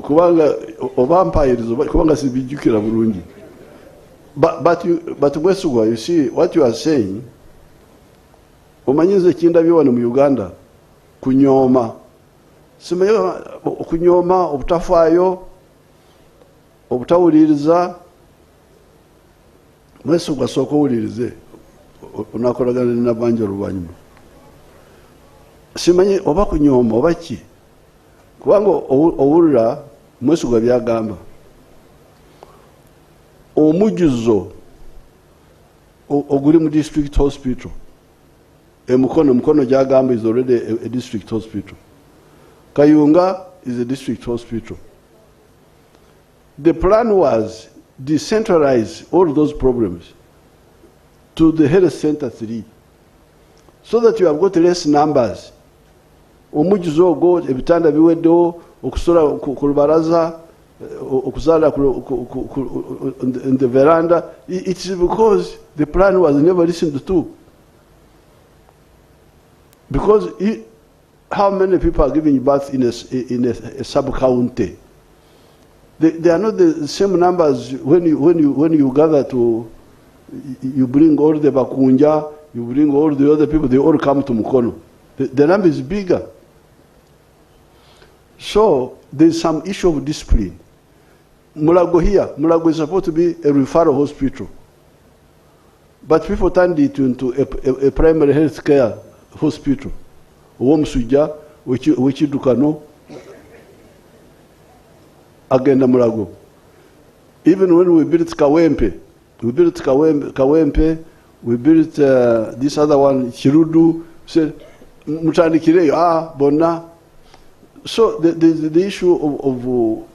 Kubanga oba mpayiriza kubanga sibijjukira bulungi. But mwesigwa, you see what you are saying, omanyize kindabye wano mu Uganda kunyooma. Simanyi kunyooma, obutafaayo, obutawuliriza. Mwesigwa sooka owulirize onakolagana ne Nabanja oluvannyuma. Simanyi oba kunyooma oba ki, kubanga owulira mwesigwa byagamba. Omujjuzo oguli mu district hospital mukono gyagamba is already a district hospital. Kayunga is a district hospital. The plan was decentralize all those problems to the health center 3 so that you have got less numbers. Omujjuzo ogwo ebitanda biweddewo okusula ku lubalaza okuzaala in the veranda. It is because the plan was never listened to. Because how many people are giving birth in a sub-county? They are not the same numbers when you gather to, you bring all the Bakunja, you bring all the other people, they all come to Mukono. The number is bigger. So there's some issue of discipline. Mulago here, Mulago is supposed to be a referral hospital. But people turned it into a primary health care hospital. Uwomusuja, Wechidukano, agenda Mulago. Even when we built Kawempe, we built this other one, Chirudu, said, Mutandikire, Bona. So the issue of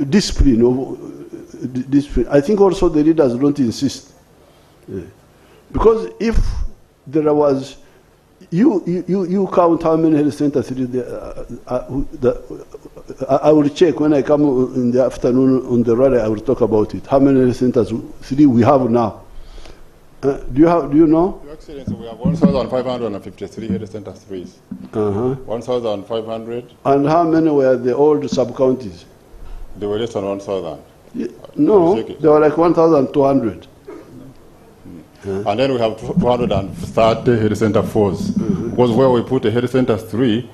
discipline. I think also the leaders don't insist. Because if there was, you count how many health centers I will check when I come in the afternoon on the rally. I will talk about it. How many health centers? 3 we have now. Do you know? Your Excellency, we have 1,553 health center 3s. 1,500. And how many were the old sub-counties? They were less than 1,000. No, they were like 1,200. And then we have 230 health center 4s. Because where we put a health center 3,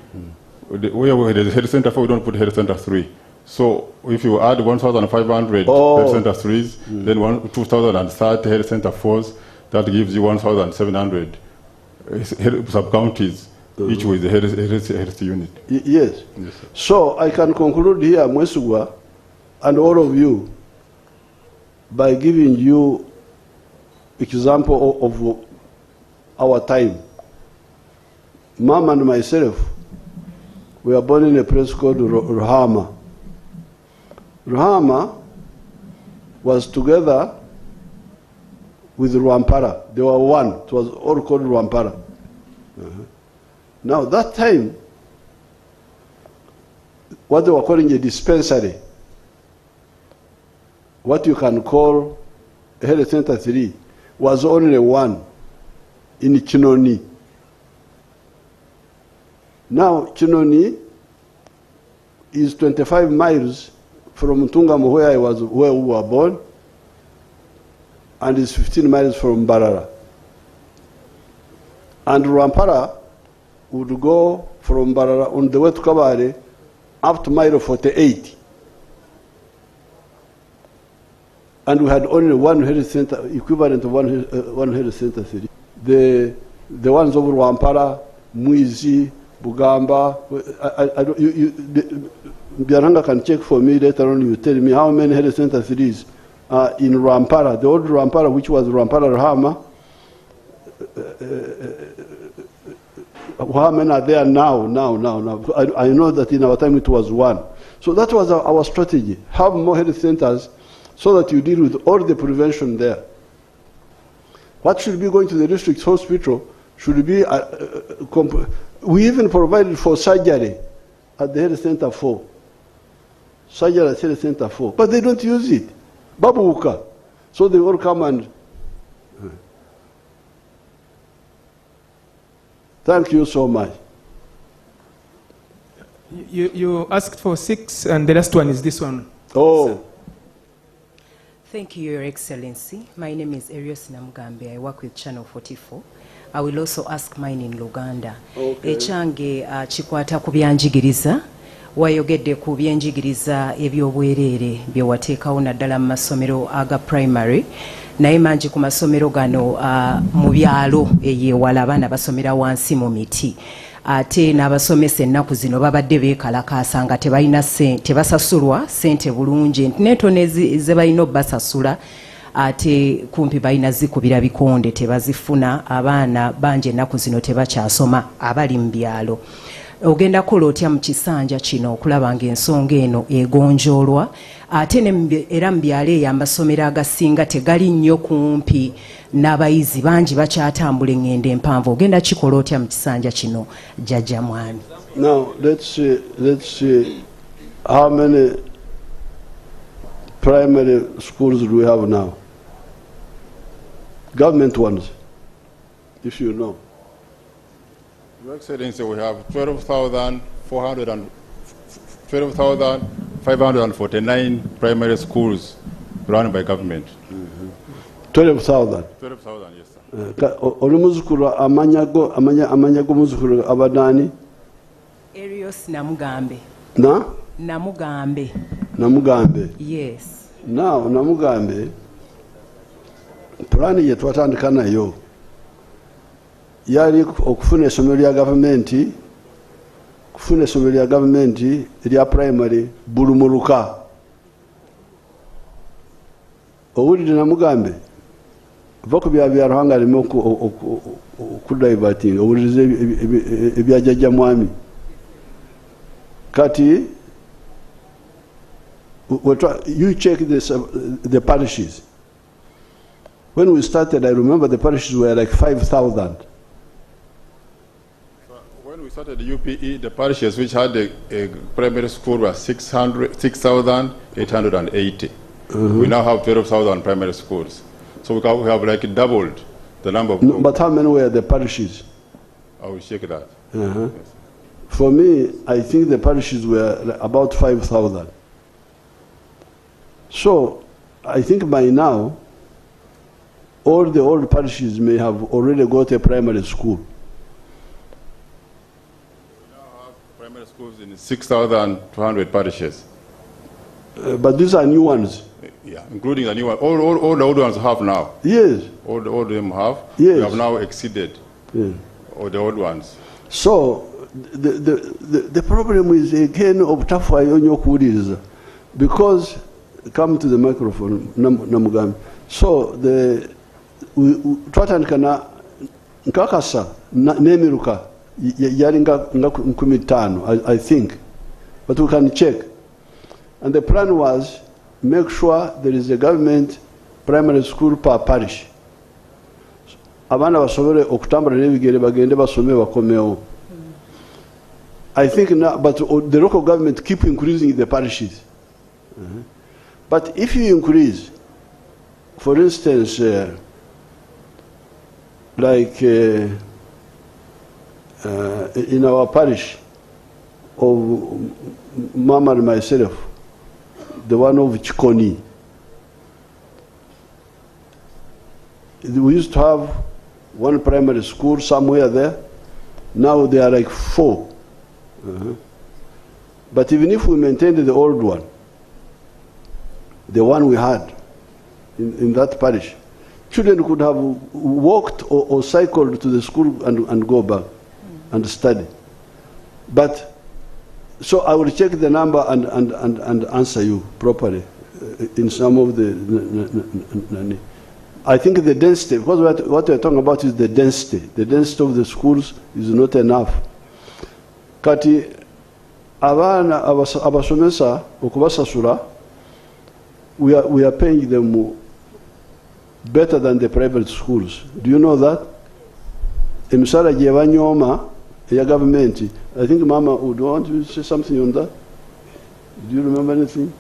where we had a health center 4, we don't put health center 3. So if you add 1,500 health center 3s, then 2,030 health center 4s, that gives you 1,700 sub-counties, each with a health unit. Yes. So I can conclude here, Mwesugwa, and all of you, by giving you example of our time. Mom and myself, we were born in a place called Ruhama. Ruhama was together with Rwampara. They were one. It was all called Rwampara. Now, that time, what they were calling a dispensary, what you can call a health center 3, was only one in Chinoni. Now, Chinoni is 25 miles from Tungamo, where we were born, and is 15 miles from Barara. And Rwampara would go from Barara on the way to Kabare up to mile 48. And we had only one health center, equivalent of one health center city. The ones over Rwampara, Muizi, Bugamba, Biaranga can check for me later on. You tell me how many health center cities are in Rwampara. The old Rwampara, which was Rwampara Rahama, how many are there now? I know that in our time it was one. So that was our strategy. Have more health centers so that you deal with all the prevention there. What should be going to the district hospital should be, we even provided for surgery at the health center 4. Surgery at health center 4. But they don't use it. Babuka. So they all come and... Thank you so much. You asked for 6, and the last one is this one. Oh. Sir. Thank you, Your Excellency. My name is Erios Namugambe. I work with Channel 44. I will also ask mine in Luganda. Okay. Echange chikwata ku byanjigiriza. Wayogedde ku byenjigiriza ebyobwerere bye wateekawo naddala mu masomero aga primary. Naye mangi ku masomero gano mu byalo eyewala abaana basomera wansi mu miti. Ate n'abasomesa ennaku zino babadde beekalakaasa nga tebasasulwa ssente bulungi. Netono ze balina obbasasula ate kumpi balina zikubira bikonde tebazifuna. Abaana bangi ennaku zino tebakyasoma abali mu byalo. Ogenda kukola otya mu kisanja kino okulaba ng'ensonga eno egonjoolwa ate era mu byalo eyo amasomero agasinga tegali nnyo kumpi n'abayizi bangi bakyatambula eŋŋendo empanvu. Ogenda kikola otya mu kisanja kino Jjajja Mwami? Now let's see how many primary schools do we have now? Government ones, if you know. Your Excellency, we have 12,549 primary schools run by government. 12,000. 12,000, yes, sir. Olumuzukulu amanyago muzukulu abadani? Erios Namugambe. Na? Namugambe. Namugambe. Yes. Now, Namugambe, plani ye twatandika nayo yali okufuna essomero lya gavumenti, kufuna essomero lya gavumenti erya primary bulumuluka. Owulire Namugambe, va ku byabyalo hanga aleme okudiverting, owulirize ebya Jjajja Mwami. Kati, you check the parishes. When we started, I remember the parishes were like 5,000. When we started the UPE, the parishes which had a primary school were 6,880. We now have 12,000 primary schools. So we have like doubled the number of... No, but how many were the parishes? I will check that. Yes. For me, I think the parishes were about 5,000. So I think by now, all the old parishes may have already got a primary school. We now have primary schools in 6,200 parishes. But these are new ones. Yeah, including the new one. All the old ones have now. Yes. All of them have. Yes. We have now exceeded all the old ones. So the problem is again of tough because come to the microphone Namugam. So twatandikana nkakasa nemiruka yali nga 15 I think, but we can check. And the plan was make sure there is a government primary school per parish. Abana basobole okutambula n'ebigere bagende basome bakomewo. I think now, but the local government keep increasing the parishes. But if you increase, for instance, like in our parish of Mama and myself, the one of Chikoni, we used to have one primary school somewhere there. Now there are like 4. But even if we maintained the old one, the one we had in that parish, children could have walked or cycled to the school and go back and study. But so I will check the number and answer you properly in some of the. I think the density, because what we're talking about is the density. The density of the schools is not enough. Kati abana abasomesa okubasasula, we are paying them better than the private schools. Do you know that? Emisala gye banyooma eya government. I think Mama would want to say something on that. Do you remember anything?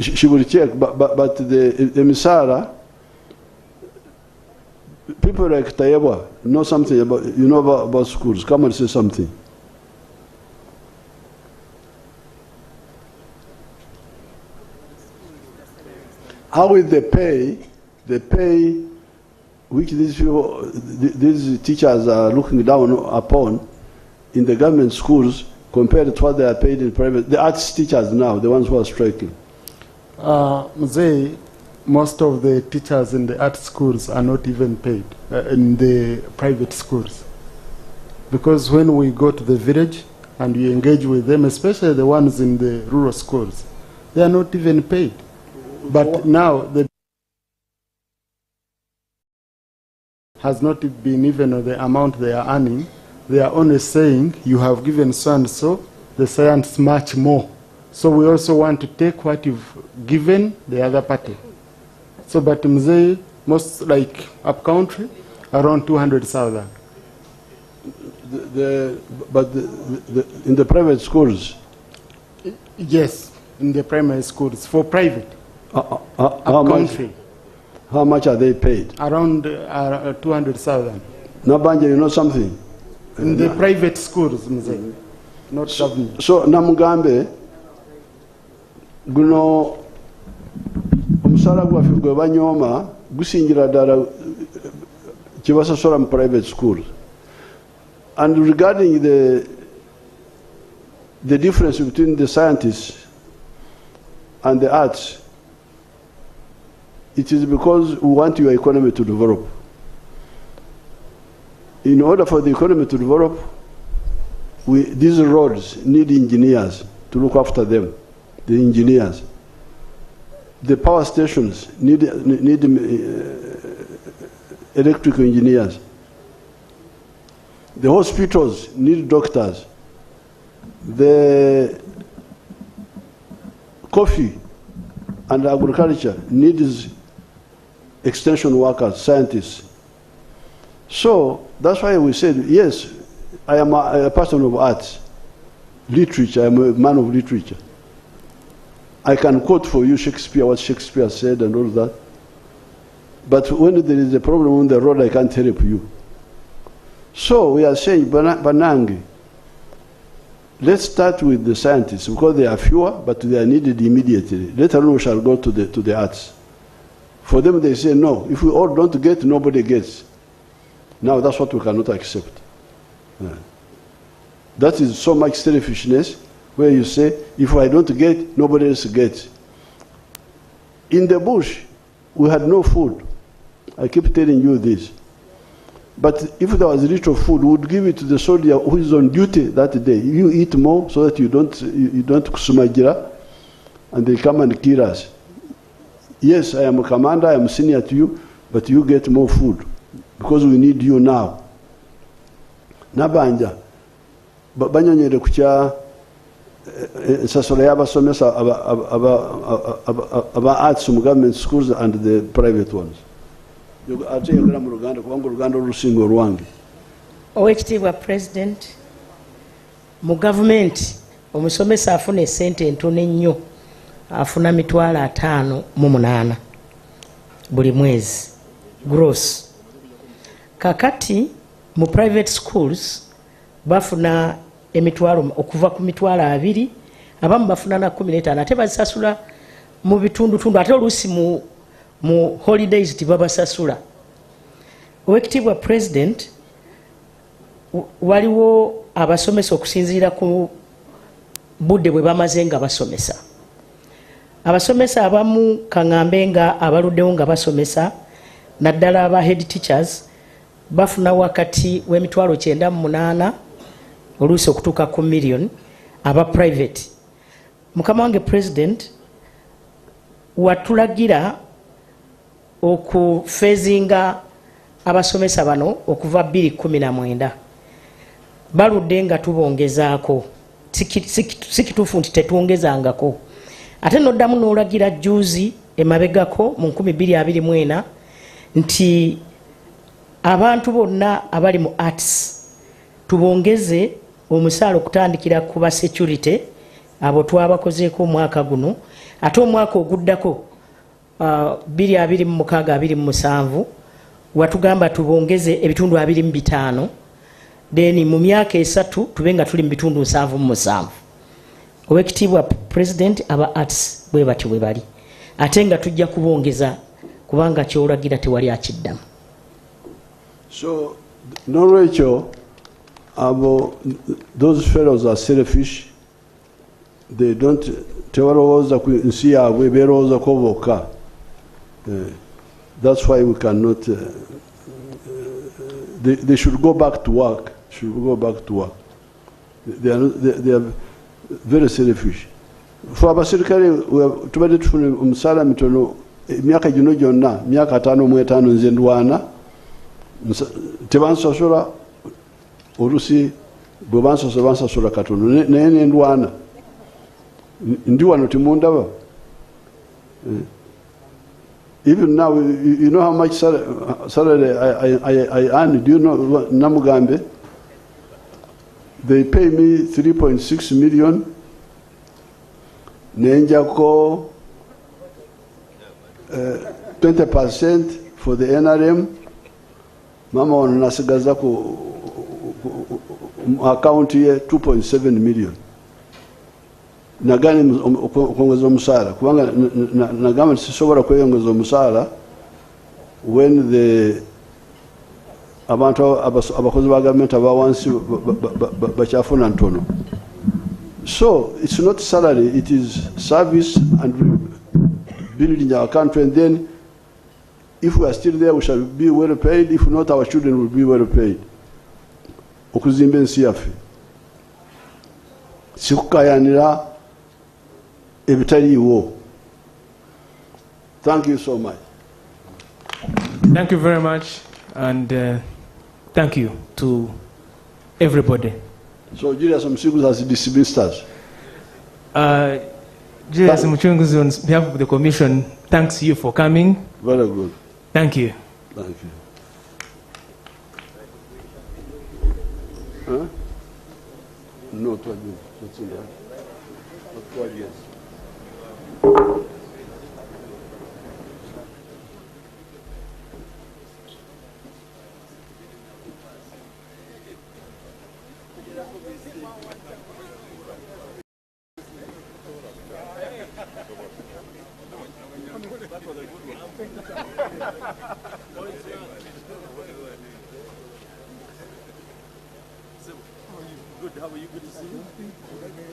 She will check, but the Emisala, people like Tayewa know something about, you know about schools. Come and say something. How will they pay? The pay which these people, these teachers are looking down upon in the government schools compared to what they are paid in private. The arts teachers now, the ones who are striking. Most of the teachers in the art schools are not even paid in the private schools. Because when we go to the village and we engage with them, especially the ones in the rural schools, they are not even paid. But now the has not been even the amount they are earning. They are only saying you have given so and so, the science much more. So we also want to take what you've given the other party. So but Mzee, most like up country, around 200,000. But in the private schools? Yes, in the primary schools, for private. How much are they paid? Around 200,000. Nabanja, you know something? In the private schools, Mzee, not government. So Namugambe, guno omusala gwaffe gwe banyooma gusingira ddala kye basasula mu private schools. And regarding the difference between the scientists and the arts, it is because we want your economy to develop. In order for the economy to develop, these roads need engineers to look after them, the engineers. The power stations need electrical engineers. The hospitals need doctors. The coffee and agriculture needs extension workers, scientists. So That's why we said, yes, I am a person of arts, literature, I am a man of literature. I can quote for you Shakespeare, what Shakespeare said and all that. But when there is a problem on the road, I can't help you. So we are saying, Banangi, let's start with the scientists, because they are fewer, but they are needed immediately. Later on, we shall go to the arts. For them, they say, no, if we all don't get, nobody gets. Now, that's what we cannot accept. That is so much selfishness, where you say, if I don't get, nobody else gets. In the bush, we had no food. I keep telling you this. But if there was little food, we would give it to the soldier who is on duty that day. You eat more so that you don't kusumagira, and they come and kill us. Yes, I am a commander, I am senior to you, but you get more food because we need you now. Nabanja, banyonyere kucha sasolo y'abasomesa aba arts mu government schools and the private ones. Ate yogera mu Luganda kubanga Luganda olusinga olwange. Oweekitiibwa President, mu gavumenti omusomesa afuna esente entono ennyo, afuna $5,800 buli mwezi gross. Kakati mu private schools bafuna emitwalo okuva ku $2,000, abamu bafuna na 15, ate basasula mu bitundutundu, ate oluusi mu holidays tibabasasula. Oweekitiibwa President, waliwo abasomesa okusinziira ku budde bwe bamaze nga basomesa. Abasomesa abamu kaŋŋambe nga abaluddewo nga basomesa, naddala aba head teachers, bafuna wakati w'N9,800 oluusi okutuuka ku million, aba private. Mukama wange President, watulagira okufeezinga abasomesa bano okuva 2019. Baludde nga tubongezaako, si kituufu nti tetwongezangako. Ate noddamu n'olagira juuzi emabegako mu 2024 nti abantu bonna abali mu arts tubongeze omusaala okutandikira ku ba security, abo twabakozeeko omwaka guno, ate omwaka oguddako 2026-2027 watugamba tubongeze ebitundu 25, then mu myaka 3 tube nga tuli mu bitundu 7. Oweekitiibwa President, aba arts bwe batyo bwe bali, ate nga tujja kubongeza kubanga kyolagira tewali akiddamu. So n'olwekyo those fellows are selfish. They don't tebalowooza ku nsi yaabwe, beerowooza ko bokka. That's why we cannot they should go back to work. They are very selfish. For abasirikale tubadde tufuna omusaala mitono emyaka gino gyonna, myaka 5 nze ndwana, tebansasula olusi bwe bansasula katono, naye nendwana ndi wano timundaba. Even now, you know how much salary I earn? Do you know, Namugambe? They pay me 3.6 million. Nenjako 20% for the NRM. Mama wanasigaza ku account here 2.7 million. Nagani kuongeza omusaala kubanga nagamba sisobola kweyongeza omusaala when the abantu abakozi ba government abawansi bakyafuna ntono. So it's not salary, it is service and building our country, and then if we are still there we shall be well paid, if not our children will be well paid. Okuzimba ensi yaffe sikukayanira ebitaliiwo. Thank you so much. Thank you very much, and thank you to everybody. So Julius Mchunguzi has dismissed us. Julius Mchunguzi, on behalf of the Commission, thanks you for coming. Very good. Thank you. Thank you. Huh? No, 12 years. Not 12 years. Good, how are you? Good to see you.